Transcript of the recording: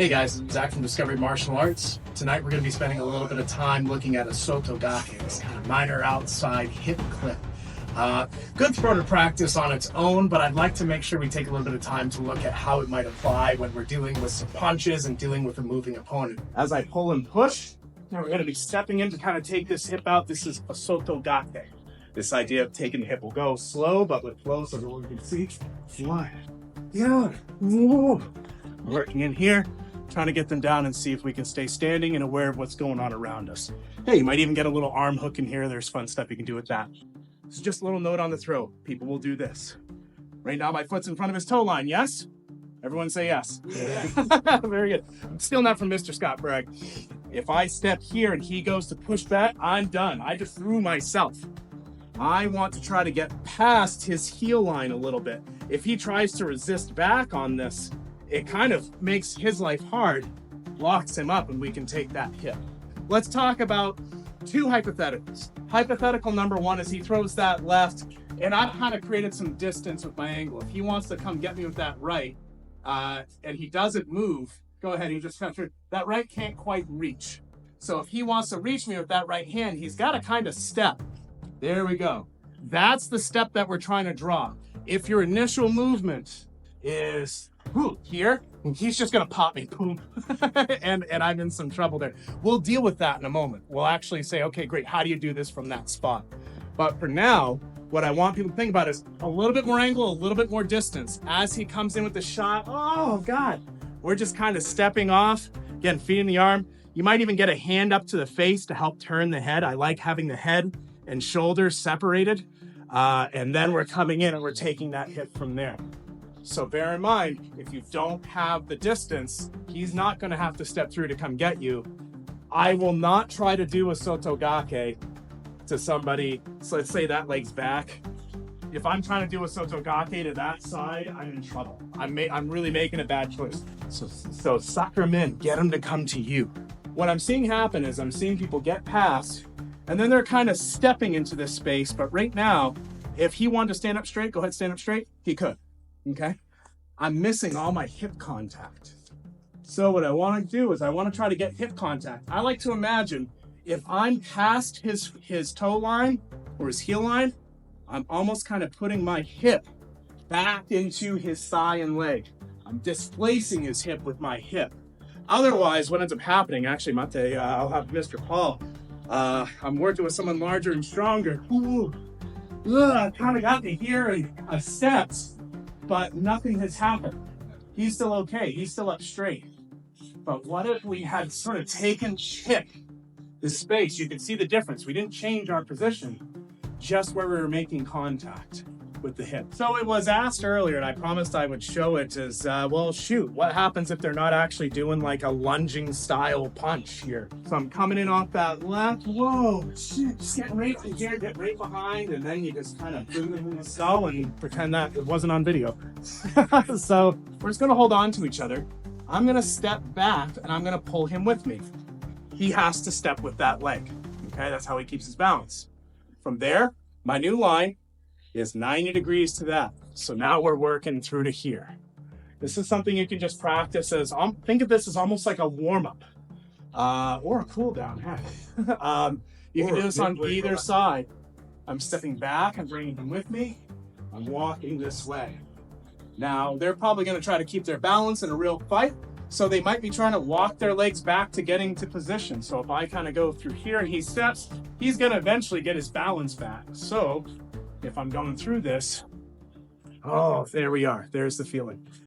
Hey guys, it's Zach from Discovery Martial Arts. Tonight we're going to be spending a little bit of time looking at Osoto Gake, this kind of minor outside hip clip. Good throw to practice on its own, but I'd like to make sure we take a little bit of time to look at how it might apply when we're dealing with some punches and dealing with a moving opponent. As I pull and push, now we're going to be stepping in to kind of take this hip out. This is Osoto Gake. This idea of taking the hip will go slow, but with flow, so everyone can see. One, yeah, working in here, trying to get them down and see if we can stay standing and aware of what's going on around us. Hey, you might even get a little arm hook in here. There's fun stuff you can do with that. This is just a little note on the throw. People will do this. Right now, my foot's in front of his toe line, yes? Everyone say yes. Yeah. Very good. I'm stealing that from Mr. Scott Bragg. If I step here and he goes to push back, I'm done. I just threw myself. I want to try to get past his heel line a little bit. If he tries to resist back on this, it kind of makes his life hard, locks him up, and we can take that hip. Let's talk about two hypotheticals. Hypothetical number one is he throws that left, and I've kind of created some distance with my angle. If he wants to come get me with that right, and he doesn't move, go ahead, he just comes through. That right can't quite reach. So if he wants to reach me with that right hand, he's got to kind of step. There we go. That's the step that we're trying to draw. If your initial movement is here, he's just gonna pop me, boom, and I'm in some trouble there. We'll deal with that in a moment. We'll actually say, okay, great, how do you do this from that spot? But for now, what I want people to think about is a little bit more angle, a little bit more distance. As he comes in with the shot, oh God, we're just kind of stepping off, again, feet in the arm. You might even get a hand up to the face to help turn the head. I like having the head and shoulders separated, and then we're coming in and we're taking that hip from there. So bear in mind, if you don't have the distance, he's not going to have to step through to come get you. I will not try to do a Osoto Gake to somebody. So let's say that leg's back. If I'm trying to do a Osoto Gake to that side, I'm in trouble. I'm really making a bad choice. So sucker him in, get him to come to you. What I'm seeing happen is I'm seeing people get past, and then they're kind of stepping into this space. But right now, if he wanted to stand up straight, go ahead, stand up straight, he could. Okay, I'm missing all my hip contact. So what I want to do is I want to try to get hip contact. I like to imagine if I'm past his toe line or his heel line, I'm almost kind of putting my hip back into his thigh and leg. I'm displacing his hip with my hip. Otherwise, what ends up happening, actually, Mate, I'll have Mr. Paul. I'm working with someone larger and stronger. Ooh, kind of got me here and I've stepped, but nothing has happened. He's still okay. He's still up straight. But what if we had sort of taken this space? You can see the difference. We didn't change our position, just where we were making contact with the hip. So it was asked earlier, and I promised I would show it, is, well, shoot, what happens if they're not actually doing like a lunging style punch here? So I'm coming in off that left, whoa, shit, just getting right from here, get right behind, and then you just kind of boom in the skull and pretend that it wasn't on video. So we're just gonna hold on to each other. I'm gonna step back and I'm gonna pull him with me. He has to step with that leg, okay? That's how he keeps his balance. From there, my new line is 90 degrees to that. So now we're working through to here. This is something you can just practice as, think of this as almost like a warm-up or a cool down. You can do this on either side. I'm stepping back and bringing them with me. I'm walking this way. Now, they're probably gonna try to keep their balance in a real fight. So they might be trying to walk their legs back to getting to position. So if I kind of go through here and he steps, he's gonna eventually get his balance back. So if I'm going through this, oh, there we are. There's the feeling.